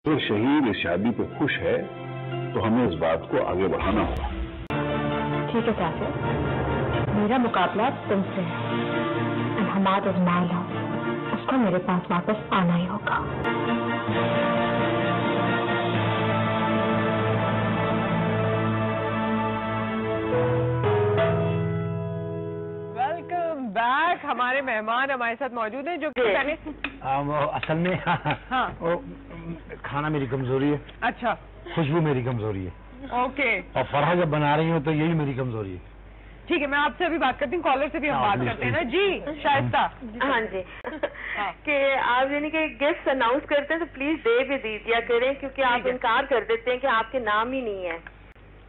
फिर शहीद इस शादी पे खुश है तो हमें इस बात को आगे बढ़ाना होगा। ठीक है काफिर, मेरा मुकाबला तुमसे है। हमाद इस्माइल उसको मेरे पास वापस आना ही होगा। Welcome back. हमारे मेहमान हमारे साथ मौजूद हैं जो कि पहले असल में हाँ वो खाना मेरी कमजोरी है। अच्छा, खुशबू मेरी कमजोरी है। ओके, और फरहा जब बना रही हूँ तो यही मेरी कमजोरी है। ठीक है, मैं आपसे अभी बात करती हूँ, कॉलर से भी हम बात करते हैं ना। जी शाइस्ता। हाँ जी कि आप यानी कि गिफ्ट अनाउंस करते हैं तो प्लीज दे भी दीजिए करें, क्योंकि आप इनकार कर देते हैं कि आपके नाम ही नहीं है,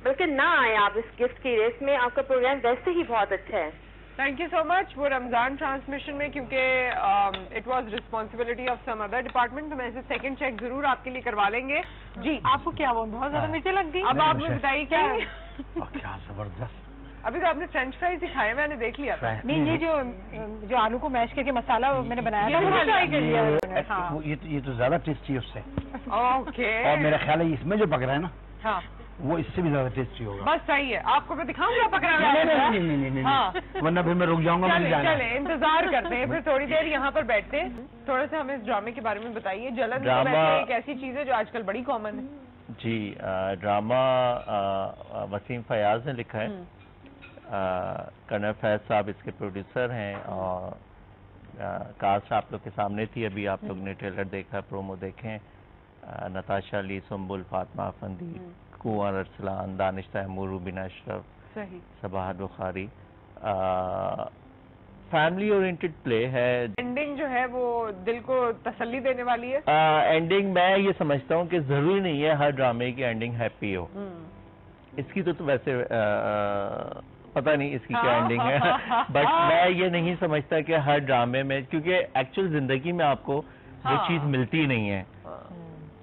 बल्कि ना आए आप इस गिफ्ट की रेस में। आपका प्रोग्राम वैसे ही बहुत अच्छा है। Thank you so much. वो रमजान ट्रांसमिशन में क्योंकि it was responsibility of some other department, तो मैं इसे सेकंड चेक जरूर आपके लिए करवा लेंगे। जी आपको क्या वो बहुत ज्यादा मिर्ची लग गई? अब आप मुझे बताइए क्या है? क्या जबरदस्त। अभी तो आपने फ्रेंच फ्राइज ही खाए, मैंने देख लिया था। नहीं, ये जो आलू को मैश करके मसाला मैंने बनाया था, ट्राई कर लिया। ये तो ज्यादा टेस्टी है उससे। ओके, और मेरा ख्याल है इसमें जो पक रहा है ना, हाँ वो इससे भी ज्यादा टेस्टी होगा। बस सही है। आपको मैं दिखाऊंगा पकड़ा हुआ है? नहीं, हाँ। वरना फिर मैं रुक जाऊंगा। चले इंतजार करते हैं, फिर थोड़ी देर यहाँ पर बैठते हैं। थोड़ा सा हमें इस ड्रामे के बारे में बताइए। जलन तो वैसे एक ऐसी चीज है जो आजकल बड़ी कॉमन है। जी, ड्रामा वसीम फयाज ने लिखा है। कर्नल फैज साहब इसके प्रोड्यूसर हैं और कास्ट आप लोग के सामने थी। अभी आप लोग ने ट्रेलर देखा, प्रोमो देखें। नताशा अली, सुम्बुल, फातिमा अफंदी, कुंवर अरसलान, दानिश तैमूर, रूबीना अशरफ, सही, Sabahat Bukhari. Family oriented play है। एंडिंग जो है वो दिल को तसल्ली देने वाली है। एंडिंग मैं ये समझता हूँ कि जरूरी नहीं है हर ड्रामे की एंडिंग हैप्पी हो। इसकी तो वैसे पता नहीं इसकी क्या एंडिंग है, बट मैं ये नहीं समझता कि हर ड्रामे में, क्योंकि एक्चुअल जिंदगी में आपको वो चीज मिलती नहीं है,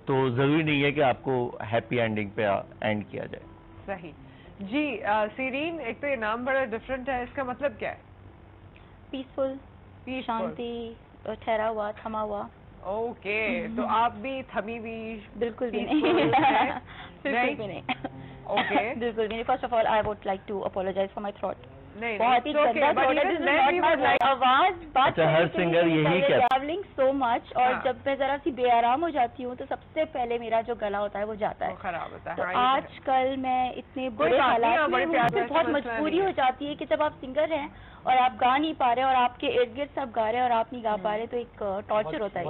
तो जरूरी नहीं है कि आपको हैप्पी एंडिंग पे एंड किया जाए। सही जी। सीरीन, एक तो ये नाम बड़ा डिफरेंट है, इसका मतलब क्या है? पीसफुल, शांति, ठहरा हुआ, थमा हुआ। ओके, तो आप भी थमी हुई? बिल्कुल भी नहीं। बिल्कुल भी नहीं। ओके, बिल्कुल भी नहीं। First of all I would like to apologise for my throat. नहीं, बहुत ही गंदा आवाज, बात हर सिंगर यही कहता है। ट्रैवलिंग सो मच, और जब मैं जरा सी बेआराम हो जाती हूँ तो सबसे पहले मेरा जो गला होता है वो जाता है, खराब होता है। तो आजकल मैं इतने बुरे हालात में बहुत मजबूरी हो जाती है कि जब आप सिंगर हैं और आप गा नहीं पा रहे और आपके इर्द गिर्द सब गा रहे हैं और आप नहीं गा पा रहे, तो एक टॉर्चर होता है।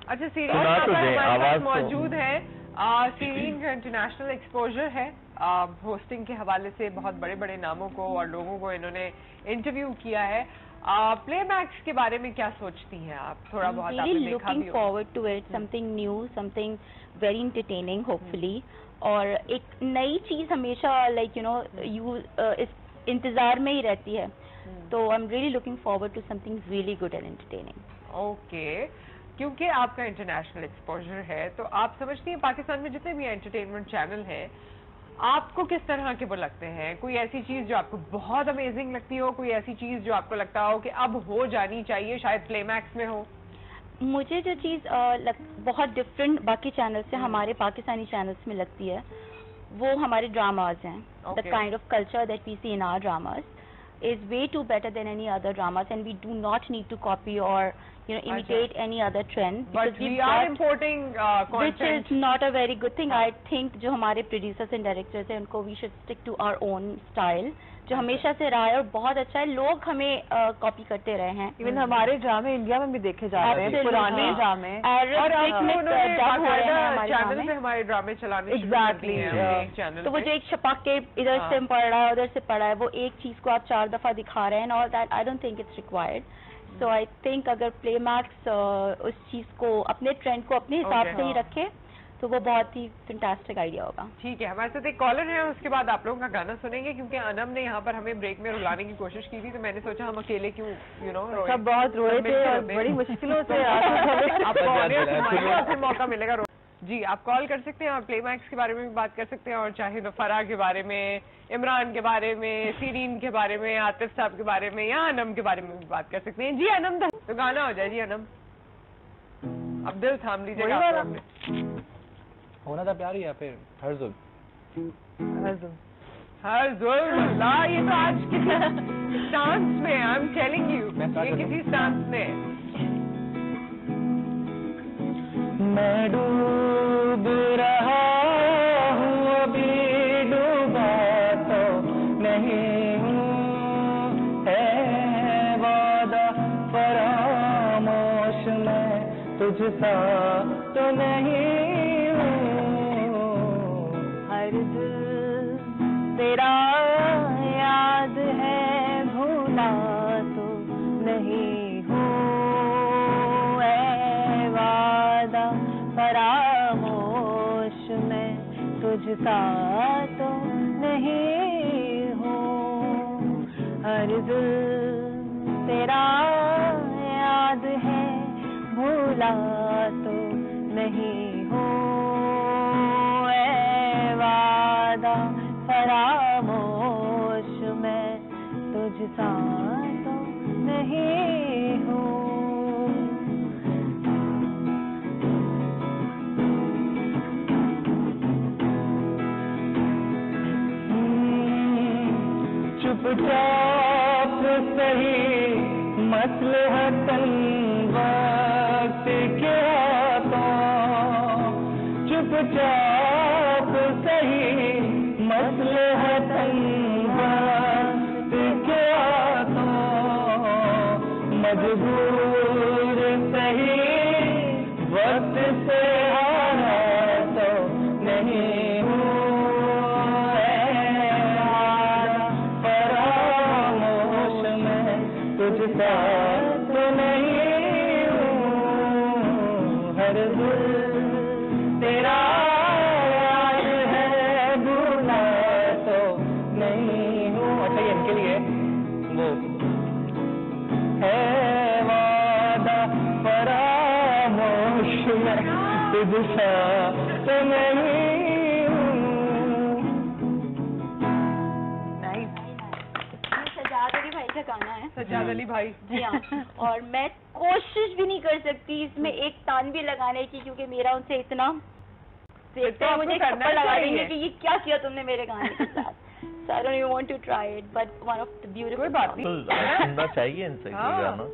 अच्छा, सीरीन मौजूद है। सीरीन जो इंटरनेशनल एक्सपोजर है, होस्टिंग के हवाले से बहुत बड़े बड़े नामों को और लोगों को इन्होंने इंटरव्यू किया है। प्लेबैक्स के बारे में क्या सोचती हैं आप? थोड़ा बहुत आपने देखा भी होगा। Looking forward to it, something new, something very entertaining hopefully, और एक नई चीज हमेशा लाइक यू नो यू इस इंतजार में ही रहती है, तो I am really looking forward to something really good and entertaining. Okay, क्योंकि आपका इंटरनेशनल एक्सपोजर है, तो आप समझती हैं पाकिस्तान में जितने भी एंटरटेनमेंट चैनल हैं, आपको किस तरह के वो लगते हैं? कोई ऐसी चीज जो आपको बहुत अमेजिंग लगती हो, कोई ऐसी चीज जो आपको लगता हो कि अब हो जानी चाहिए, शायद प्लेमैक्स में हो? मुझे जो चीज बहुत डिफरेंट बाकी चैनल से हमारे पाकिस्तानी चैनल्स में लगती है, वो हमारे ड्रामाज हैं। The kind of culture that we see in our dramas is way too better than any other dramas, and we do not need to copy or imitate any other trend, but we are importing content, which is not a very good thing. I think जो हमारे producers and directors हैं उनको we should stick to our own style, जो हमेशा से रहा है और बहुत अच्छा है। लोग हमें कॉपी करते रहे हैं। इवन हमारे ड्रामे इंडिया में भी देखे जा रहे हैं, पुराने ड्रामे, और चैनल पे हमारे ड्रामे चलाने एग्जैक्टली चैनल। तो वो जो एक छपा के इधर से पढ़ रहा है उधर से पढ़ा है, वो एक चीज को आप 4 दफा दिखा रहे हैं, और that I don't think it's required. So I think अगर प्लेमैक्स उस चीज को, अपने ट्रेंड को अपने हिसाब से ही रखे, तो वो बहुत ही फैंटास्टिक आइडिया होगा। ठीक है, हमारे साथ एक कॉलर है, उसके बाद आप लोगों का गाना सुनेंगे, क्योंकि अनम ने यहाँ पर हमें ब्रेक में रुलाने की कोशिश की थी, तो मैंने सोचा हम अकेले क्यों सब बहुत रोए थे और बड़ी मुश्किलों से आपको मौका मिलेगा। जी, आप कॉल कर सकते हैं और प्लेमैक्स के बारे में भी बात कर सकते हैं, और चाहे तो फराह के बारे में, इमरान के बारे में, सीरीन के बारे में, आतिफ साहब के बारे में, या अनम के बारे में भी बात कर सकते हैं। जी अनम, तो गाना हो जाए। जी अनम, अब दिल थाम लीजिएगा। होना था प्यार या फिर हर जुल्म? हर जुल्म ला, ये तो आज किसी स्टांस में, आई एम टेलिंग यू, ये किसी स्टांस में। मैं डूब रहा हूँ अभी, डूबा तो नहीं हूँ, है वादा फरामोश मैं तुझसा तो नहीं हूँ। हर दिल तेरा याद है, भूला तो नहीं हूँ, ऐ वादा फरामोश मैं तुझसा तो नहीं हूँ। हर दिल तेरा याद है, भूला तो नहीं हूँ, ऐ वादा फरामोश मैं तुझसा तो नहीं हूँ। चुपचाप सही मसलहतन वक्त के हाथों, चुपचाप सही मसलहतन वक्त के हाथों, मजबूर सही वक्त से हारा तो नहीं हूँ, तुझसा तो नहीं हूँ। हर दिल तेरा याद है, भूला तो नहीं हूँ। अच्छा ये इनके लिए वो है वादा फरामोश मैं तुझसा तो नहीं हूँ। सजाद अली भाई का गाना है। सजाद अली भाई जी हाँ। और मैं कोशिश भी नहीं कर सकती इसमें एक तान भी लगाने की, क्योंकि मेरा उनसे इतना देखते हैं, मुझे थप्पड़ लगा देंगे कि ये क्या किया तुमने मेरे गाने के साथ। So I don't even want to try it, but one of the beautiful. कोई बात नहीं, सुनना चाहिए इनसे कोई गाना।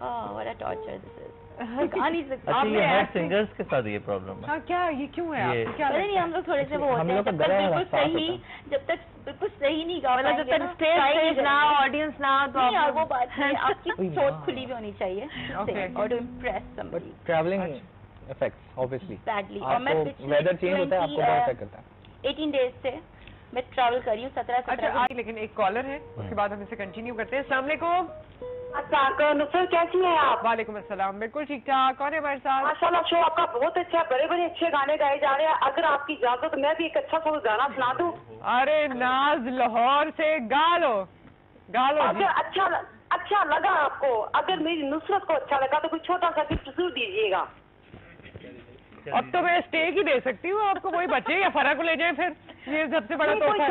Oh, what a torture this is. गा नहीं सकते। अच्छा ये हर सिंगर्स के साथ ये प्रॉब्लम है। हाँ क्या, ये क्यों है ये- आपको क्या पता नहीं, हम लोग थोड़े से वो होते हैं, जब तक बिल्कुल सही, जब तक बिल्कुल सही नहीं गा पाएंगे जब तक ना, स्टेज try नहीं सेफ ना, करेंगे। ऑडियंस ना, तो नहीं यार, आप वो बात नहीं, आपकी सोच खुली भी होनी चाहिए Okay. और to impress somebody travelling effects obviously badly. और मैं आपको वेदर चेंज होता है, आपको बहुत इफेक्ट करता है। 18 डेज से मैं ट्रैवल कर रही हूँ, 17 अच्छा आज लेकिन एक कॉलर है, उसके बाद हम इसे कंटिन्यू करते हैं। अस्सलाम वालेकुम। अच्छा नुसरत, कैसी हैं आप? वालेकुम अस्सलाम, बिल्कुल ठीक ठाक। कौन है हमारे साथ? माशाल्लाह, शो आपका बहुत अच्छा है, बड़े बड़े अच्छे गाने गाए जा रहे हैं। अगर आपकी इजाजत तो मैं भी एक अच्छा सा गाना सुना दूं। अरे नाज लाहौर से गा लो जी। अगर अच्छा लगा आपको, अगर मेरी नुसरत को अच्छा लगा तो कोई छोटा सा गिफ्ट जरूर दीजिएगा। अब तो मैं स्टेक ही दे सकती हूँ आपको, वही बचे या फरा को ले जाए फिर, ये सबसे बड़ा तोहफा है।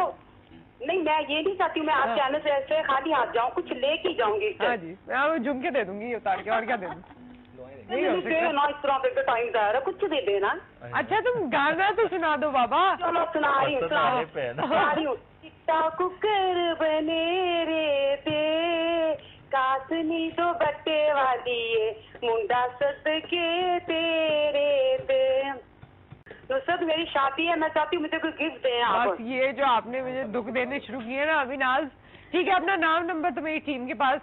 नहीं, मैं ये नहीं चाहती हूँ मैं आप चैनल से ऐसे खाली हाथ जाऊँ, कुछ लेके जाऊंगी। हाँ जी, मैं आपको झुमके दे दूंगी उतार के, और क्या दे दूँ? नहीं हो सकता ना, इस तरह पे टाइम जा रहा है, कुछ दे देना। अच्छा तुम गाना तो सुना दो बाबा। चलो सुना रही हूँ। चिट्टा कुकर बने रे ते, कासनी तो बट्टे वाली मुंडा सदके तेरे पे। नुसरत मेरी शादी है, मैं चाहती हूँ मुझे कोई गिफ्ट दें आप। बस ये जो आपने मुझे दुख देने शुरू किए ना अभी नाज, ठीक है अपना नाम नंबर तो मेरी टीम के पास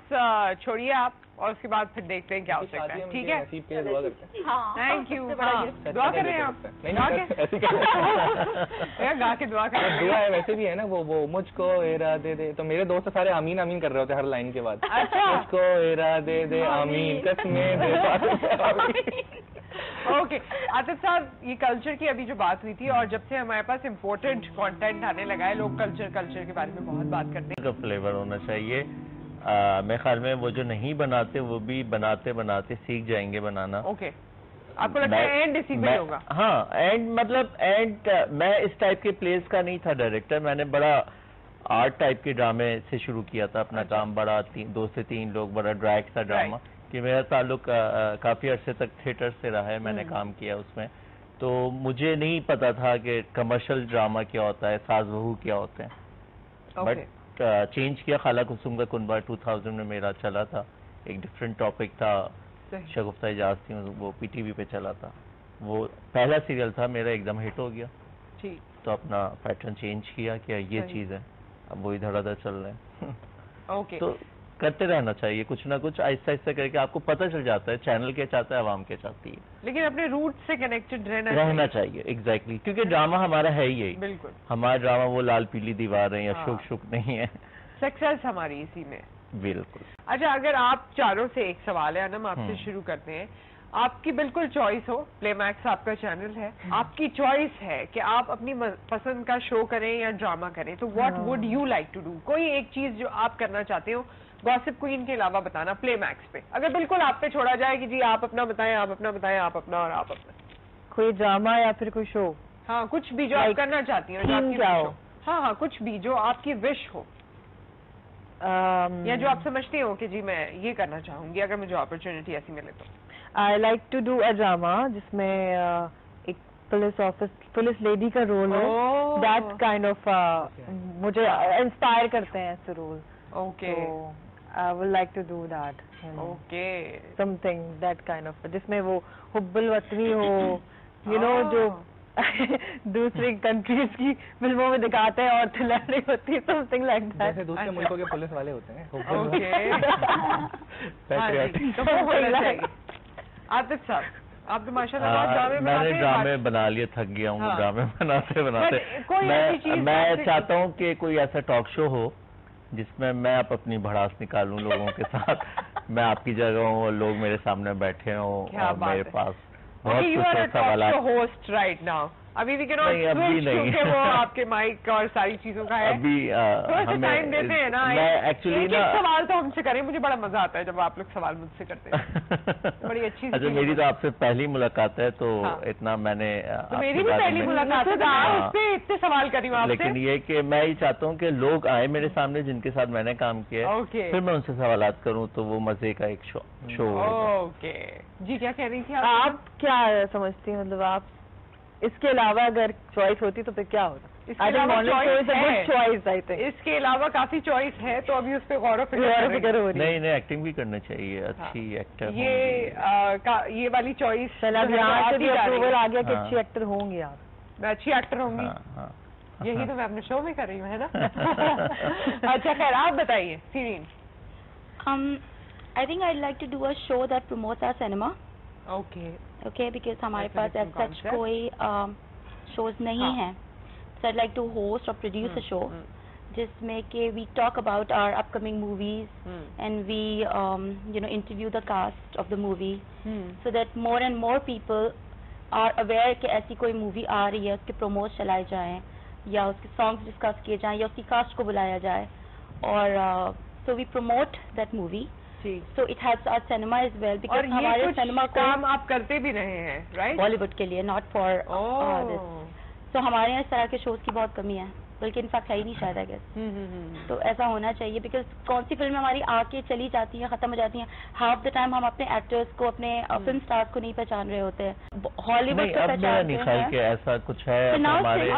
छोड़िए आप, और उसके बाद फिर देखते हैं क्या हो सकता है। ठीक है, थैंक यू। दुआ कर रहे हैं आप? गा के दुआ कर दुआ है वैसे भी है ना, वो मुझको इरादे दे, तो मेरे दोस्त सारे आमीन आमीन कर रहे होते हर लाइन के बाद। अच्छा, मुझको इरादे दे आमीन, कसमें दे। ओके आतिफ साहब, ये कल्चर की अभी जो बात हुई थी, और जब से हमारे पास इम्पोर्टेड कंटेंट आने लगा है, लोग कल्चर के बारे में बहुत बात करते हैं। का फ्लेवर होना चाहिए। मेरे ख्याल में वो जो नहीं बनाते वो भी बनाते बनाते सीख जाएंगे बनाना। ओके, आपको लगता है एंड इसी में होगा? हाँ, एंड मतलब मैं इस टाइप के प्लेस का नहीं था डायरेक्टर, मैंने बड़ा आर्ट टाइप के ड्रामे से शुरू किया था अपना काम। बड़ा 2 से 3 लोग, बड़ा ड्रैग था ड्रामा, कि मेरा ताल्लुक काफी अरसे तक थिएटर से रहा है, मैंने काम किया उसमें। तो मुझे नहीं पता था कि कमर्शियल ड्रामा क्या होता है, सास बहू क्या होते हैं। बट चेंज किया। खाला कुसुम का कुनबा 2000 में मेरा चला था, एक डिफरेंट टॉपिक था, शगुफ्ता इजाज थी, वो पीटीवी पे चला था। वो पहला सीरियल था मेरा, एकदम हिट हो गया। ठीक। तो अपना पैटर्न चेंज किया कि ये चीज़ है, अब वही धड़ाधड़ चल रहे हैं। ओके। तो करते रहना चाहिए कुछ ना कुछ, आहिस्ता आहिस्ता करके आपको पता चल जाता है चैनल क्या चाहता है, आवाम क्या चाहती है। लेकिन अपने रूट से कनेक्टेड रहना चाहिए। एग्जैक्टली, क्योंकि ड्रामा हमारा है ही यही। बिल्कुल। हमारा ड्रामा वो लाल पीली दीवार है या शुक शुक नहीं है। सक्सेस हमारी इसी में। बिल्कुल। अच्छा, अगर आप चारों से एक सवाल है अनम, आपसे शुरू करते हैं। आपकी बिल्कुल चॉइस हो, प्लेमैक्स आपका चैनल है, आपकी चॉइस है कि आप अपनी पसंद का शो करें या ड्रामा करें, तो what would you like to do? कोई एक चीज जो आप करना चाहते हो गॉसिप क्वीन के अलावा बताना प्लेमैक्स पे। अगर बिल्कुल आप पे छोड़ा जाए कि जी आप अपना बताएं, आप अपना बताएं, आप अपना और आप अपना। कोई ड्रामा या फिर कोई शो? हाँ, कुछ भी जो आप करना चाहती हो, जो आपकी क्या wish हो? हाँ, कुछ भी जो आपकी विश हो, या जो आप समझते हो कि जी मैं ये करना चाहूंगी अगर मुझे अपॉर्चुनिटी ऐसी मिले तो। I like to do a drama जिसमें एक पुलिस लेडी का रोल हो। दैट काइंड ऑफ मुझे इंस्पायर करते हैं ऐसे role. Okay. I would like to do that. Okay. Something that kind of, जिसमें वो हुब्बुल वतनी हो, यू नो, जो दूसरी कंट्रीज की फिल्मों में दिखाते हैं और थ्रिलर होती है, समथिंग लाइक दैट। जैसे दूसरे मुल्कों के पुलिस वाले होते हैं। आतिफ साहब, आप तो माशाल्लाह बहुत ड्रामे बनाते हैं। मैंने ड्रामे बना लिए, थक गया हूँ ड्रामे बनाते बनाते। मैं चाहता हूँ कि कोई ऐसा टॉक शो हो जिसमें मैं अपनी भड़ास निकालूं लोगों के साथ। मैं आपकी जगह हूँ और लोग मेरे सामने बैठे हों और मेरे पास बहुत कुछ सवाल। होस्ट राइट नाउ, अभी भी नहीं वो आपके माइक और सारी चीजों का है। अभी थोड़ा टाइम देते हैं ना। मैं एक्चुअली ना सवाल तो हमसे करें, मुझे बड़ा मजा आता है जब आप लोग सवाल मुझसे करते हैं। बड़ी अच्छी। अच्छा, मेरी तो आपसे पहली मुलाकात है तो इतना मैंने तो मेरी भी पहली मुलाकात है, आप उससे इतने सवाल करी हूँ आपसे। लेकिन ये कि मैं ही चाहता हूँ कि लोग आए मेरे सामने जिनके साथ मैंने काम किया, फिर मैं उनसे सवालात करूँ तो वो मजे का एक शो। ओके जी, क्या कह रही थी आप? क्या समझती हैं, मतलब आप इसके अलावा अगर चॉइस होती तो फिर क्या होता? इसके अलावा काफी चॉइस है, तो अभी उस पर गौर व फिक्र हो रही है। नहीं, एक्टिंग भी करना चाहिए, अच्छी एक्टर। ये वाली चॉइस यहाँ से भी अप्रूवल आ गया कि अच्छी एक्टर होंगी आप। मैं अच्छी एक्टर होंगी। यही तो मैं अपने शो में कर रही हूँ, है ना। अच्छा, खैर आप बताइए Sereen. I think I like to do a show that promotes our cinema. Okay, because हमारे पास एज सच कोई शोज नहीं है। So I like to host और प्रोड्यूस अ शो जिसमें कि we talk about our upcoming movies and we interview the cast of the movie, so that more and more people are aware कि ऐसी कोई movie आ रही है, उसके promote चलाए जाएं या उसके सॉन्ग्स डिस्कस किए जाएं या उसकी कास्ट को बुलाया जाए, और so we promote that movie. So it helps our cinema as well because हमारे सिनेमा काम आप करते भी रहे हैं, राइट? बॉलीवुड के लिए, नॉट फॉर दिस। तो हमारे यहाँ इस तरह के शोज की बहुत कमी है, बल्कि इनफैक्ट है ही नहीं शायद, आई गेस। तो ऐसा होना चाहिए बिकॉज कौन सी फिल्में हमारी आके चली जाती हैं, खत्म हो जाती हैं, हाफ द टाइम हम अपने एक्टर्स को, अपने फिल्म स्टार्स को नहीं पहचान रहे होते हैं। हॉलीवुड को पहचानते हैं, ऐसा कुछ है हमारे।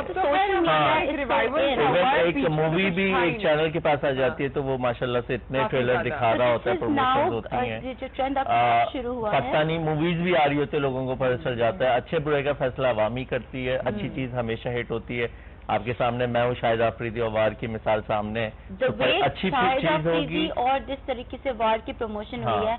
एक मूवी भी एक चैनल के पास आ जाती है तो वो माशाल्लाह से इतने ट्रेलर दिखा रहा होता है, प्रमोशन होती है, जो ट्रेंड अब शुरू हुआ है, पता नहीं मूवीज भी आ रही होती है, लोगों को पता चल जाता है। अच्छे बुरे का फैसला अवामी करती है, अच्छी चीज हमेशा हिट होती है। आपके सामने मैं हूँ, शाहिद आफरीदी और वार की मिसाल सामने, तो अच्छी चीज होगी और जिस तरीके से वार की प्रमोशन हुई है,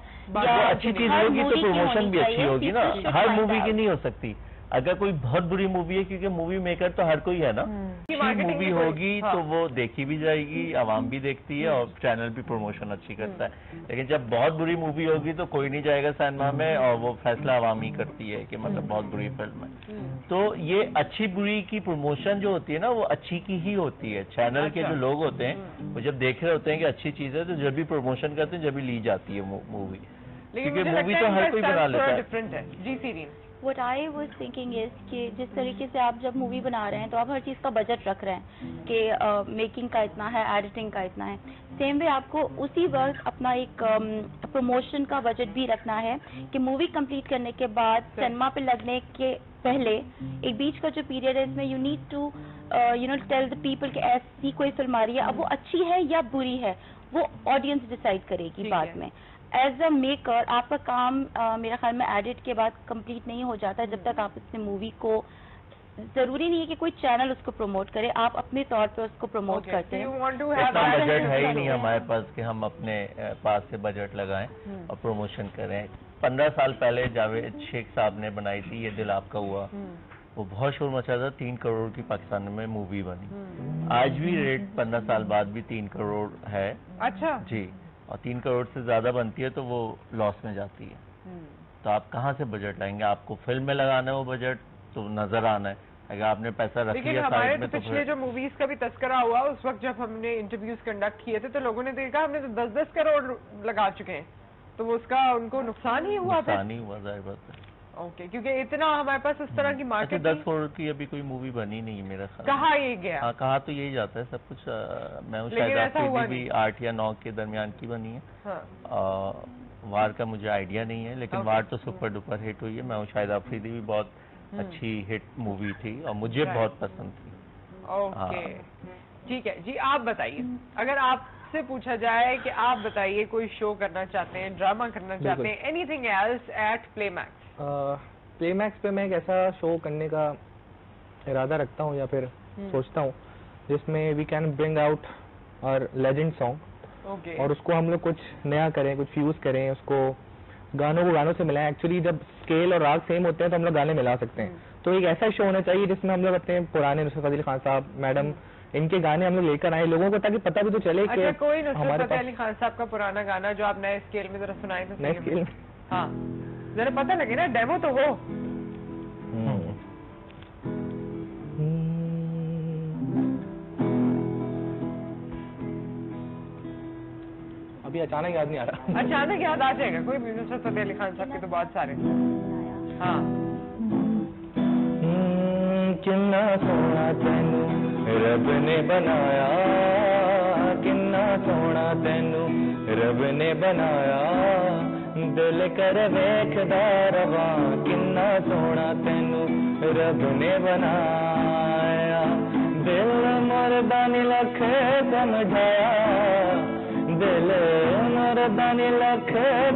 अच्छी चीज होगी तो प्रमोशन भी अच्छी होगी ना। हर मूवी की नहीं हो सकती। अगर कोई बहुत बुरी मूवी है, क्योंकि मूवी मेकर तो हर कोई है ना, अच्छी मूवी होगी तो वो देखी भी जाएगी, आवाम भी देखती है और चैनल भी प्रमोशन अच्छी करता है। लेकिन जब बहुत बुरी मूवी होगी तो कोई नहीं जाएगा सिनेमा में और वो फैसला आवाम ही करती है कि मतलब बहुत बुरी फिल्म है। तो ये अच्छी बुरी की प्रमोशन जो होती है ना, वो अच्छी की ही होती है। चैनल के जो लोग होते हैं वो जब देख रहे होते हैं कि अच्छी चीज है तो जब भी प्रमोशन करते हैं, जब भी ली जाती है मूवी, क्योंकि मूवी तो हर कोई बना लेता है। जी serine, What I was thinking is कि जिस तरीके से आप जब मूवी बना रहे हैं तो आप हर चीज़ का बजट रख रहे हैं कि मेकिंग का इतना है, एडिटिंग का इतना है, सेम वे आपको उसी वक्त अपना एक प्रमोशन का बजट भी रखना है कि मूवी कंप्लीट करने के बाद सिनेमा पे लगने के पहले एक बीच का जो पीरियड है इसमें you need to tell the people कि ऐसी कोई फिल्म आ रही है, अब वो अच्छी है या बुरी है वो ऑडियंस डिसाइड करेगी बाद में। एज अ मेकर आपका काम मेरा ख्याल में एडिट के बाद कंप्लीट नहीं हो जाता जब तक आप इसने मूवी को, जरूरी नहीं है कि कोई चैनल उसको प्रमोट करे, आप अपने तौर पे उसको प्रमोट करते हैं। इतना बजट है ही नहीं हमारे पास कि हम अपने पास से बजट लगाएं और प्रमोशन करें। 15 साल पहले जावेद शेख साहब ने बनाई थी ये दिल आपका हुआ, वो बहुत शोर मचा था, 3 करोड़ की पाकिस्तान में मूवी बनी। आज भी रेट 15 साल बाद भी 3 करोड़ है। अच्छा जी, और 3 करोड़ से ज्यादा बनती है तो वो लॉस में जाती है। तो आप कहाँ से बजट लाएंगे? आपको फिल्म में लगाना है वो बजट तो नजर आना है। अगर आपने पैसा रख लेकिन लिया हमारे साइड में तो पिछले जो मूवीज का भी तस्करा हुआ उस वक्त जब हमने इंटरव्यूज कंडक्ट किए थे तो लोगों ने देखा हमने तो 10-10 करोड़ लगा चुके हैं, तो वो उसका उनको नुकसान ही हुआ। नुकसान ही हुआ, जाहिर बात है। ओके, क्योंकि इतना हमारे पास इस तरह की मार्केट 10 करोड़ की अभी कोई मूवी बनी नहीं है मेरा ख्याल। कहा ये गया? हाँ, कहा तो यही जाता है सब कुछ। मैं हूँ शायद आपकी भी 8 या 9 के दरमियान की बनी है। हाँ। वार का मुझे आइडिया नहीं है, लेकिन वार तो सुपर डुपर हिट हुई है। मैं हूँ शायद अफरीदी भी बहुत अच्छी हिट मूवी थी और मुझे बहुत पसंद थी। ओके, ठीक है जी। आप बताइए, अगर आपसे पूछा जाए कि आप बताइए कोई शो करना चाहते हैं, ड्रामा करना चाहते हैं, एनीथिंग एल्स एट प्लेमैक्स? प्लेमैक्स पे मैं एक ऐसा शो करने का इरादा रखता हूँ या फिर सोचता हूँ जिसमें वी कैन ब्रिंग आउट और लेजेंड सॉन्ग और उसको हम लोग कुछ नया करें, कुछ फ्यूज करें, उसको गानों को गानों से मिलाएं। एक्चुअली जब स्केल और राग सेम होते हैं तो हम लोग गाने मिला सकते हैं। तो एक ऐसा शो होना चाहिए जिसमें हम लोग अपने पुराने नुसरत फतेह अली खान साहब, मैडम, इनके गाने हम लोग लेकर आए लोगों को, ताकि पता भी तो चले कि कोई नुसरत फतेह अली खान साहब का पुराना गाना जो आप नए स्केल में जरा सुनाए तो। नए स्केल में? हाँ, जरा पता लगे ना, डेमो तो हो। अभी अचानक याद नहीं आ रहा। अचानक याद आ जाएगा कोई भी नुसरत फतेह अली खान साहब के तो बहुत सारे। हाँ। किन्ना सोना तेनू रब ने बनाया, किन्ना सोना तेनू रब ने बनाया, दिल कर वेखदा रवा, किन्ना सोना तेनू रब ने बनाया, दिल मर्दानी लख समझाया, दिल मर्दानी लख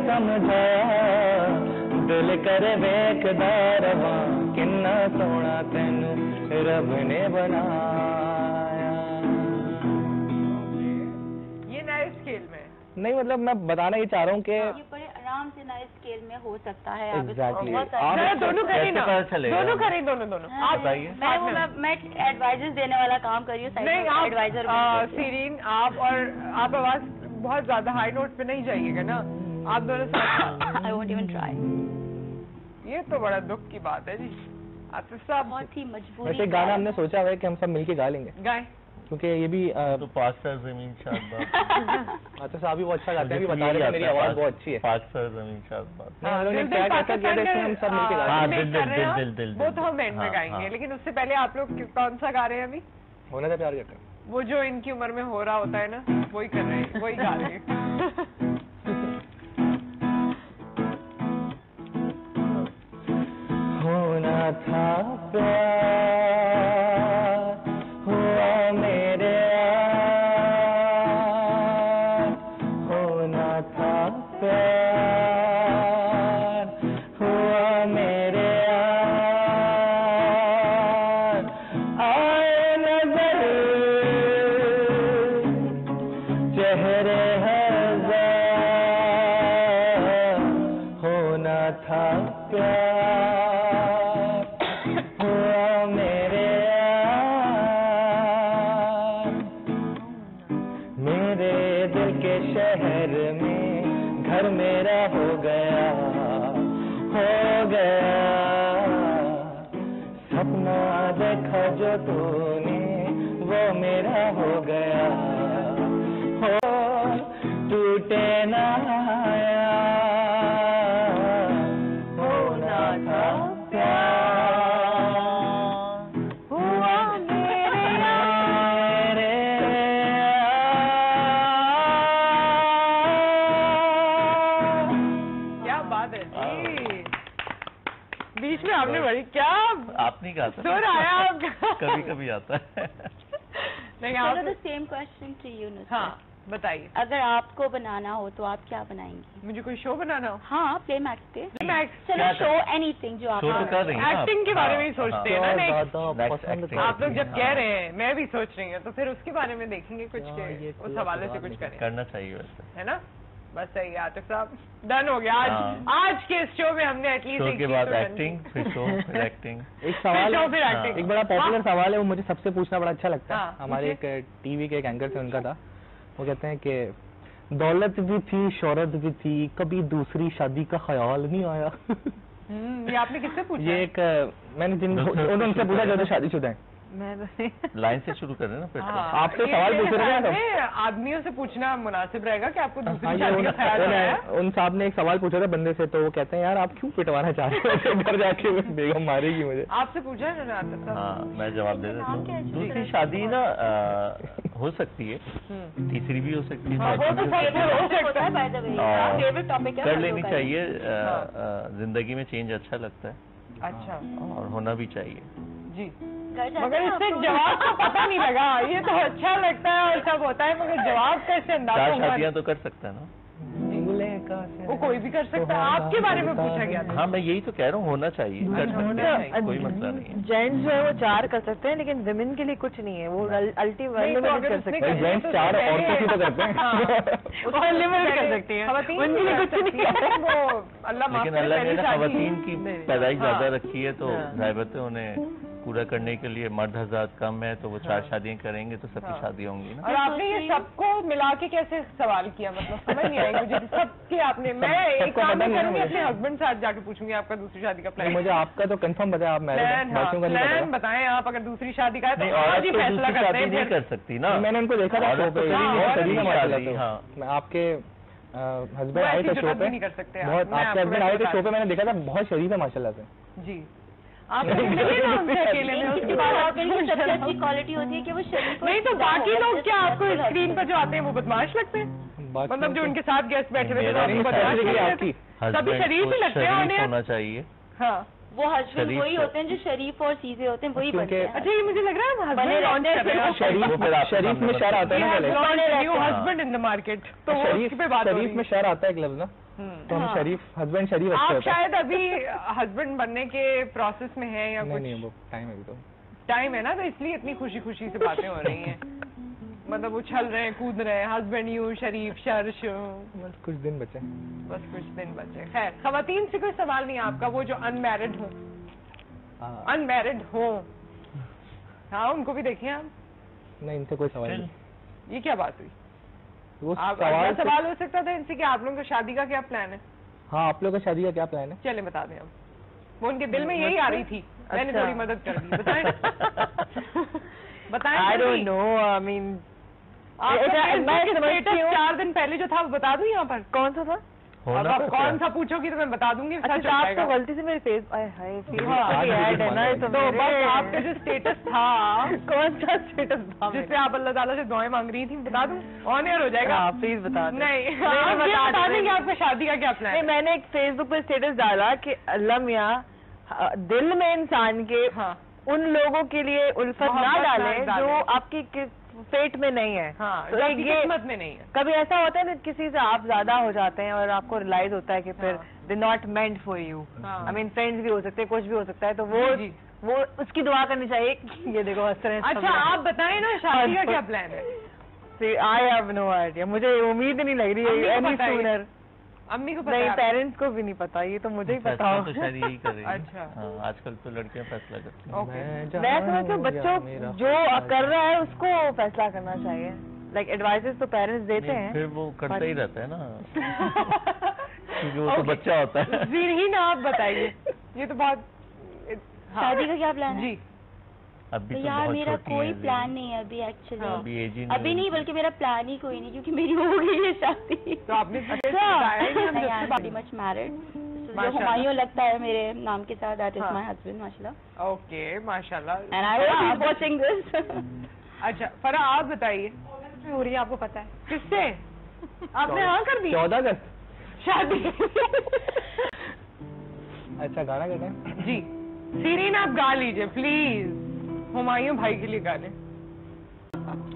समझाया, दिल कर वेखदा रवा, किन्ना सोना तेनू रब ने बनाया। ये नए स्केल में नहीं, मतलब मैं बताना ही चाह रहा हूँ कि ये बड़े आराम से नए स्केल में हो सकता है। Exactly. दोनों करें ना, दोनों करें, दोनों। आप बताइए। मैं एडवाइजर्स देने वाला काम कर रही हूँ। नहीं, आप एडवाइजर सीरीन, आप और आप आवाज बहुत ज्यादा हाई नोट पे नहीं जाइएगा ना, आप दोनों साथ। I won't even try. ये तो बड़ा दुख की बात है जी। आतिफ साहब बहुत ही मजबूरी। वैसे गाना हमने सोचा हुआ है कि हम सब मिलके गा लेंगे। गाएं, क्योंकि ये भी तो पाक सर जमीन शाबाश। आतिफ साहब भी बहुत अच्छा गाते हैं, बता रहे हैं मेरी आवाज बहुत अच्छी है। पाक सर जमीन शाबाश। हम लोगों ने क्या कैसा किया था इसमें हम सब मिलके गा हाँ, लेंगे। वो तो हम एंड में गाएंगे, लेकिन उससे पहले आप लोग कौन सा गा रहे हैं अभी? होना था प्यार करते हैं। वो जो इनकी उम्र में हो रहा होता है ना, वही कर रहे हैं, वही गा रहे हैं। होना था प्यार हुआ मेरे यार, होना था प्यार हुआ मेरे यार, आए नजर चेहरे हजार, होना था प्यार शहर में घर मेरा हो गया, सपना देखा जो तूने वो मेरा हो गया, हो टूटे ना आया, होना था आपने बड़ी क्या आप नहीं गा सकते। सुर आया आपका? कभी कभी आता है। नहीं चलो आप the same question to you Nusrat. हाँ बताइए। अगर आपको बनाना हो तो आप क्या बनाएंगी? मुझे कोई शो बनाना हो? हाँ प्लेमैक्स पे। Playmax। चलो शो एनीथिंग जो आप शो तो कर रही हैं ना एक्टिंग के बारे में ही हाँ, सोचते हैं हाँ। ना next। ज्यादा Next पसंद acting। आप लोग जब हाँ। कह रहे हैं मैं भी सोच रही हूँ तो फिर उसके बारे में देखेंगे कुछ हाँ, के ये उस खुला हवाले से सवाल कुछ नहीं करें, करना चाहिए वैसे। है ना? बस सही है आतिफ साहब, डन हो गया आज। हाँ। आज के इस शो में हमने एटलीस्ट शो के बाद एक्टिंग, फिर शो, फिर एक्टिंग। एक सवाल शो फिर हाँ। एक्टिंग। एक बड़ा पॉपुलर सवाल है, वो मुझे सबसे पूछना बड़ा अच्छा लगता है। हाँ, हमारे एक टीवी के एक एंकर थे, उनका था, वो कहते हैं कि दौलत भी थी, शोहरत भी थी, कभी दूसरी शादी का ख्याल नहीं आया। ये आपने किससे पूछा? ये एक मैंने उनसे पूछा जो शादीशुदा है। मैं तो लाइन से शुरू करें ना फिर तो। हाँ, आपसे ये सवाल मेरे पूछ रहे हैं ना ख्याल में आदमियों से पूछना मुनासिब रहेगा कि आपको हाँ, दूसरी ये शादी का ख्याल आया? उन साहब ने एक सवाल पूछा था बंदे से, तो वो कहते हैं यार आप क्यों पिटवाना चाह रहे हो, घर जाके बेगम मारेगी मुझे। आपसे पूछा है ना आतिफ साहब? हाँ मैं जवाब दे देता हूँ। दूसरी शादी ना हो सकती है, तीसरी भी हो सकती है, हाँ, वो चौथी तो भी हो सकती है। होता है बाय द वे, और फेवरेट टॉपिक है कर लेनी बच्चों का। चाहिए। जिंदगी में चेंज अच्छा लगता है अच्छा और होना भी चाहिए। जी, घर जाते मगर हैं इससे आप जवाब का पता नहीं लगा। ये तो अच्छा लगता है और सब होता है, मगर जवाब कैसे अंदाजा 4 होगा? शादियां तो कर सकता है ना। वो कोई भी कर सकता है। आपके बारे में पूछा गया था। हाँ मैं यही तो कह रहा हूँ, होना चाहिए, कर सकते हैं, कोई मसला नहीं है। जेंट्स जो है वो 4 कर सकते हैं, लेकिन विमेन के लिए कुछ नहीं है, वो नहीं, अल्टीमेट तो अगर कर उसने सकते कर हैं। लिया जेंट्स तो 4 पहले- औरतों की तो करते हैं। हाँ, और लिमिट कर सकती हैं। खवातीन उनके लिए कुछ नहीं है वो। अल्लाह माफ लेकिन करे, अल्लाह ने पहली ना शादी- खवातीन की नहीं, पैदाइश हाँ। ज्यादा रखी है, तो हाँ। जाहिर बात है उन्हें पूरा करने के लिए मर्द हज़रात कम है, तो वो 4 शादियां करेंगे तो सबकी हाँ। शादी होंगी ना। और आपने ये सबको मिला के कैसे सवाल किया? मतलब समझ नहीं आई मुझे। सबके आपने, मैं एक सबको काम पता नहीं है करूंगी, मुझे। अपने हस्बैंड से आज जाके पूछूंगी आपका दूसरी शादी का प्लान। मुझे आपका तो कंफर्म पता है, आप मैरिड हैं, बाकियों का नहीं प्लान पता। बताएं आप। अगर दूसरी शादी का है नहीं, तो औरत आज ही तो फैसला दूसरी करते शादी हैं नहीं फिर। कर सकती ना। मैंने उनको देखा था औरत शो तो पे, कभी नहीं बहुत कर शरीफ है सकती माशाल्लाह शादी, से। हाँ। मैं आपके हस्बैंड वो आए ऐसी थे शो जुर्रत पे, भी नहीं कर सकते आप। बहुत मैं आपके आपको हस्बैंड आए थे वैसे शो पे, मैंने देखा था बहुत शरीफ है माशाल्लाह से। जी, आप मिले ना उनसे अकेले में, उसके बाद आप सबसे अच्छी क्वालिटी होती है कि वो शरीफ और नहीं तो सीधा बाकी होगा, लोग जैसे क्या आपको बिल्कुल स्क्रीन पर जो आते हैं वो बदमाश लगते हैं? बाकी मतलब जो तो- उनके साथ गेस्ट बैठे हुए थे, मेरा तो नहीं आपको ख्याल बदमाश है कि लगते आपकी हैं? सभी हस्बैंड शरीफ ही को लगते हैं शरीफ उन्हें। होना चाहिए। हाँ, वो हस्बैंड शरीफ वही तो- होते हैं जो शरीफ और सीधे होते हैं, वही बनते हैं। अच्छा ये मुझे लग रहा है हम बने हस्बैंड लॉन्च रहते कर रहे हैं। हैं। शरीफ में शहर आता है ना पहले, new husband in the market, तो वो शरीफ उसकी पे बात हो रही शरीफ में है। शहर आता है एक लफ्ज ना, तो हम हाँ। शरीफ हस्बैंड शरीफ अच्छे आप होते हैं। शायद अभी हस्बैंड बनने के प्रोसेस में हैं या नहीं कुछ नहीं वो टाइम है अभी तो। टाइम है ना, तो इसलिए इतनी खुशी खुशी से बातें हो रही हैं। मतलब उछल रहे हैं, कूद रहे हैं, हस्बैंड यू शरीफ शर्श, बस कुछ दिन बचे। बस कुछ दिन बचे। खैर, खवातीन से कोई सवाल नहीं आपका, वो जो अनमैरिड हो, हाँ, अनमैरिड हो, हाँ उनको भी देखें आप। नहीं इनसे कोई सवाल नहीं। ये क्या बात हुई? वो आप अगला से- सवाल हो सकता था इनसे कि आप लोगों का शादी का क्या प्लान है? हाँ आप लोगों का शादी का क्या प्लान है? चले बता दें हम। वो उनके दिल में यही आ रही थी, मैंने अच्छा। थोड़ी मदद कर दी। बताएं बताएं I जल्दी। don't know, I mean, आपका मैं Facebook समझती स्टेटस हूँ। 4 दिन पहले जो था वो बता दूं यहाँ पर? कौन सा था? अब होना आप तो कौन क्या? सा पूछोगी तो मैं बता दूंगी, अच्छा सच तो हो आप जाएगा। तो गलती से मेरे फेस फेसबुक हाँ, की ऐड है ना, ये तो तो बस मेरे- आपका जो स्टेटस था, कौन सा स्टेटस था जिससे आप अल्लाह ताला से दुआएं मांग रही थी, बता दूं? ऑन एयर हो जाएगा। हाँ प्लीज बता दो। नहीं, मैं आप ये बता बता दूं। दें कि आपका शादी का क्या प्लान नहीं है? मैंने एक फेसबुक पे स्टेटस डाला कि अल्लाह मियाँ दिल में इंसान के हाँ उन लोगों के लिए उल्फत ना मोहब्बत ना डालें डालें। जो आपकी फेट में नहीं है। हाँ, तो जो एक आपकी ये किस्मत में नहीं है। कभी ऐसा होता है ना किसी से आप ज्यादा हो जाते हैं और आपको रियलाइज होता है कि फिर हाँ। They not meant for you. हाँ। आई मीन फ्रेंड्स भी हो सकते हैं, कुछ भी हो सकता है, तो वो जी। वो उसकी दुआ करनी चाहिए कि ये देखो हंस रहे हैं सब अच्छा लोग। आप बताएं ना, शादी का क्या प्लान है? आई हैव नो आइडिया, मुझे उम्मीद नहीं लग रही अम्मी है को एनी पता है? सूनर। अम्मी को पता नहीं है आपको? पेरेंट्स को भी नहीं पता, ये तो मुझे ही पता फैसला हो। तो शायद यही कर रही है। अच्छा। हाँ, आजकल तो लड़कियां फैसला करती हैं। ओके। मैं समझती हूँ बच्चों जो कर रहा है उसको फैसला करना चाहिए। लाइक एडवाइसेस तो पेरेंट्स देते नहीं, हैं। फिर वो करता ही रहता है ना, क्योंकि वो तो बच्चा होता है। ही ना आप बताइए, ये तो बहुत हाँ। शादी का क्या प्लान है? जी अभी तो यार बहुत मेरा छोटी कोई हैं, प्लान नहीं है अभी एक्चुअली। हाँ, अभी एज ही अभी नहीं, बल्कि मेरा प्लान ही कोई नहीं, क्योंकि मेरी हो गई है शादी। तो आपने बताया ही नहीं, हम जब से बात- वेरी मच मैरिड। जो माशाल्लाह। हुमायूं लगता है मेरे नाम के साथ, दैट इज हाँ। माय हस्बैंड माशाल्लाह। ओके माशाल्लाह। And I hope he is watching this. अच्छा फरा आप बताइए, हो रही है आपको पता है किससे? आपने हाँ कर दी 14 अगस्त। शादी? अच्छा गाना करना है? जी सीरीन आप गा लीजिए प्लीज, हुमायूं भाई के लिए गाने।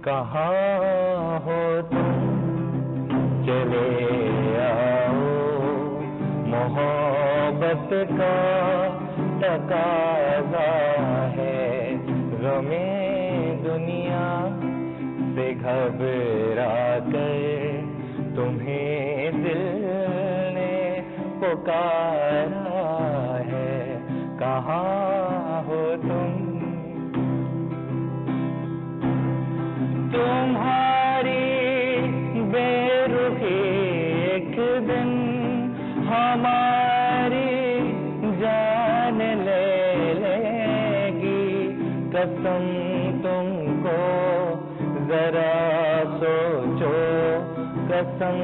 कहाँ हो तुम चले आओ, मोहब्बत का तकाज़ा है, गमे दुनिया से घबरा कर तुम्हें दिल ने पुकारा है। कहाँ हो तुम, तुम्हारी बेरुखी एक दिन हमारी जान ले लेगी, कसम तुमको जरा सोचो, कसम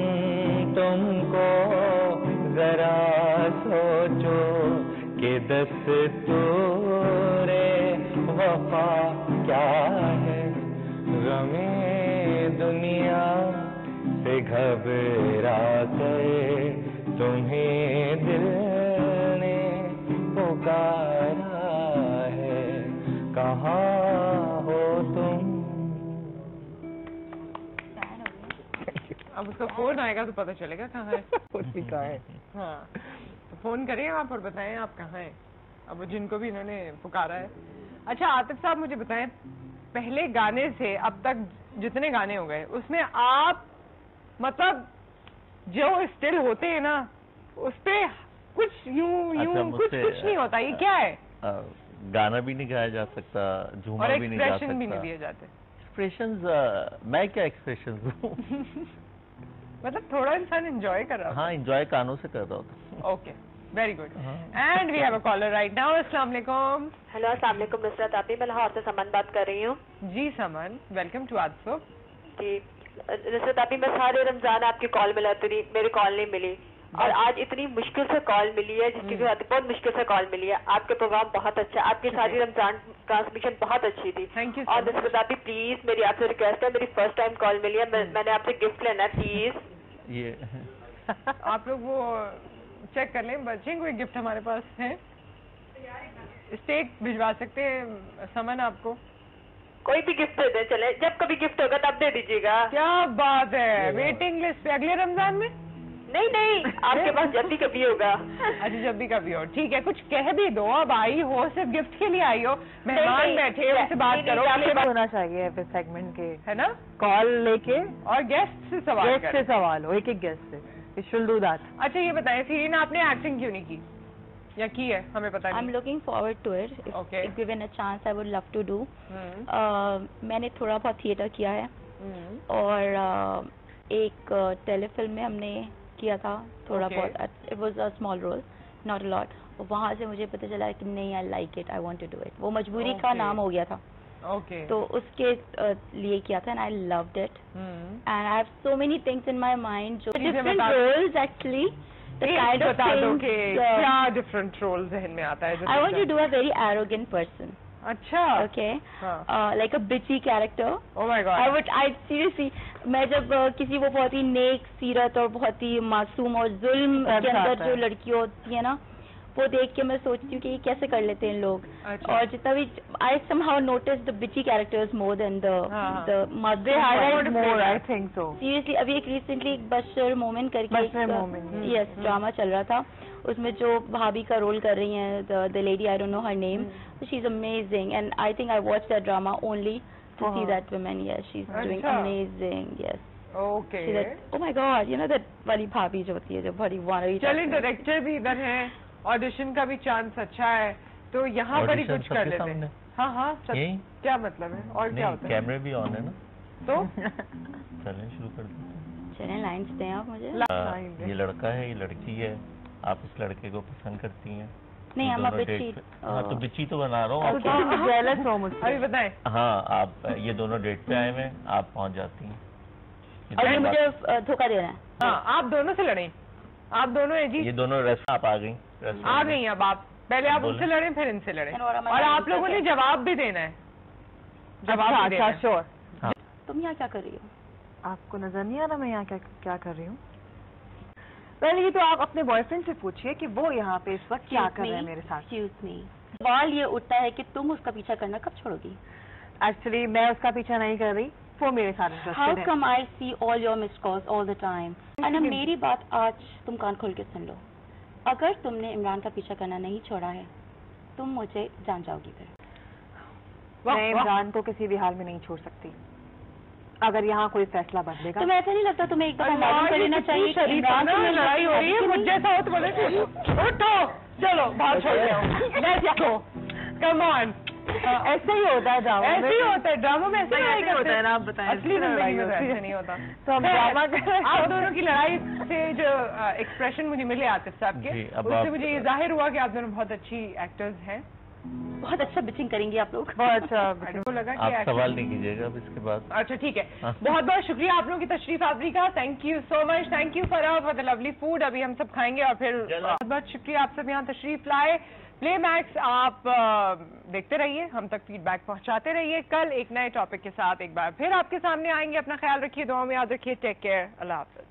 तुमको जरा सोचो कि दस्तूरे वफा क्या है, गमे दुनिया से घबरा कर तुम्हें दिल ने पुकारा है। कहाँ हो तुम। अब उसका फोन आएगा तो पता चलेगा कहाँ है। कहाँ है। हाँ, तो फोन करिए आप और बताएं आप कहाँ हैं। अब जिनको भी इन्होंने पुकारा है। अच्छा आतिफ साहब मुझे बताएं, पहले गाने से अब तक जितने गाने हो गए उसमें आप मतलब जो स्टिल होते हैं ना उस पे कुछ यूं कुछ नहीं होता, ये क्या है? गाना भी नहीं गाया जा सकता, झूमर भी नहीं जा सकता, एक्सप्रेशन भी नहीं दिए जाते। एक्सप्रेशंस मैं क्या एक्सप्रेशंस दूं? मतलब थोड़ा इंसान एंजॉय कर रहा है। हाँ, एंजॉय कानों से कर रहा होता। Okay, very good. And we have a caller right now. अस्सलाम वालेकुम। हेलो, अस्सलाम वालेकुम नुसरत आपी, मैं लाहौर से समन बात कर रही हूँ। जी समन, वेलकम टू आदसो। जी नुसरत आपी, मैं सारे रमजान आपकी कॉल मिलाती रही, मेरी कॉल नहीं मिली, और आज इतनी मुश्किल से कॉल मिली है जिसकी वजह से बहुत मुश्किल से कॉल मिली है। आपके प्रोग्राम बहुत अच्छा, आपकी सारी रमजान ट्रांसमिशन बहुत अच्छी थी। Thank you. और नुसरत आपी प्लीज मेरी आपसे रिक्वेस्ट है, मेरी फर्स्ट टाइम कॉल मिली है, मैंने आपसे गिफ्ट लेना है प्लीज। ये आप लोग वो चेक कर लें, बच्चे कोई गिफ्ट हमारे पास है, स्टेक भिजवा सकते हैं समन आपको। कोई भी गिफ्ट दे दें, चले, जब कभी गिफ्ट होगा तब दे दीजिएगा। क्या बात है, वेटिंग लिस्ट पे अगले रमजान में? नहीं, आपके पास जब भी कभी होगा। अच्छा, जब भी कभी हो, ठीक है। कुछ कह भी दो, अब आई हो सिर्फ गिफ्ट के लिए आई हो, मेहमान बैठे उनसे बात करो। होना चाहिए फिर सेगमेंट के, है ना, कॉल लेके और गेस्ट से सवाल गेस्ट से सवाल हो, एक गेस्ट से। We should do that. अच्छा ये बताएं सीरीन, आपने एक्टिंग क्यों नहीं की या की है हमें पता नहीं। I'm looking forward to it. If given a chance, I would love to do. मैंने थोड़ा बहुत थिएटर किया है और एक टेलीफिल्म में हमने किया था थोड़ा बहुत। It was a small role, not a lot. वहाँ से मुझे पता चला कि नहीं, I like it, I want to do it. वो मजबूरी का नाम हो गया था। तो उसके लिए किया था, and I loved it. And I have so many things in my mind, जो different roles actually. The kind of things. क्या different roles इनमें आता है? I want to do a very arrogant person. अच्छा. Okay. Like a bitchy character. Oh my God. I seriously, मैं जब किसी वो बहुत ही नेक सीरत और बहुत ही मासूम और जुल्म के अंदर जो लड़की होती है ना, वो देख के मैं सोचती हूँ कि ये कैसे कर लेते हैं लोग। और जितना भी I somehow noticed the bitchy characters more than the they highlight more, I think so. Seriously, अभी एक recently एक बशर मोमिन करके yes ड्रामा चल रहा था, उसमें जो भाभी का रोल कर रही हैं the lady, I don't know her name, she's amazing and I think I watched that drama only to see that woman. Yes, she's doing amazing. Yes. Okay. She's like, oh my God, you know that वाली भाभी जो होती है जो बड़ी वाली। चलिए director भी इधर है, ऑडिशन का भी चांस अच्छा है, तो यहाँ पर ही कुछ कर लेते हैं। हाँ क्या मतलब है और क्या होता है? कैमरे भी ऑन है ना, तो चलें शुरू कर देते हैं। चलें, लाइन्स दें आप मुझे। ये लड़का है, ये लड़की है, आप इस लड़के को पसंद करती हैं? नहीं, हम बिच्ची। हाँ तो बिच्ची तो बना रहा हूँ। जेलस हो मुझसे। अभी बताएं। हाँ, आप ये दोनों डेट पे आए हैं, आप पहुँच जाती हैं। और ये मुझे धोखा देना है। हाँ, आप दोनों से लड़ें, आप दोनों है जी। ये दोनों रेस्टोरेंट आप आ गई अब आप पहले आप उनसे लड़ें फिर इनसे लड़ें, और आप लोगों ने जवाब भी देना है। जवाब अच्छा श्योर। तुम यहाँ क्या कर रही हो? आपको नजर नहीं आ रहा मैं यहाँ क्या कर रही हूँ? पहले ये तो आप अपने बॉयफ्रेंड से पूछिए कि वो यहाँ पे इस वक्त क्या कर रहे हैं मेरे साथ। Excuse me. सवाल ये उठता है कि तुम उसका पीछा करना कब छोड़ोगी? एक्चुअली मैं उसका पीछा नहीं कर रही, वो मेरे साथ हाउ इंटरेस्टेड है। Come I see all your missed calls all the time? And मेरी बात आज तुम कान खोल के सुन लो, अगर तुमने इमरान का पीछा करना नहीं छोड़ा है, तुम मुझे जान जाओगी फिर। मैं इमरान को किसी भी हाल में नहीं छोड़ सकती, अगर यहाँ कोई फैसला बदलेगा। तुम्हें ऐसा नहीं लगता तुम्हें एक दफा मालूम कर लेना चाहिए कि इमरान से मेरी लड़ाई हो रही है, मुझे जैसा हो तो बोले उठो, चलो बाहर छोड़ दो, बैठ जाओ, कम ऑन। ऐसे ही होता है ड्रामा में, ऐसे ही होता है ड्रामा में, ऐसे ऐसे होता है ना, आप बताएं। असली जिंदगी में तो ऐसे नहीं होता। तो हम ड्रामा कर रहे हैं। आप दोनों की लड़ाई से जो एक्सप्रेशन मुझे मिले आतिफ साहब जी, के, अब उससे आप- मुझे ये जाहिर हुआ कि आप दोनों बहुत अच्छी एक्टर्स हैं। बहुत अच्छा बिचिंग करेंगे आप लोग। बहुत अच्छा। मुझे लगा कि आप actually- सवाल नहीं कीजिएगा अब इसके बाद। अच्छा ठीक है, हाँ। बहुत बहुत शुक्रिया आप लोगों की तशरीफ आवरी का। Thank you so much, thank you for the lovely food. अभी हम सब खाएंगे और फिर बहुत बहुत शुक्रिया आप सब यहाँ तशरीफ लाए। प्ले मैक्स आप देखते रहिए, हम तक फीडबैक पहुंचाते रहिए। कल एक नए टॉपिक के साथ एक बार फिर आपके सामने आएंगे। अपना ख्याल रखिए, दुआ में याद रखिए। टेक केयर, अल्लाह हाफिज।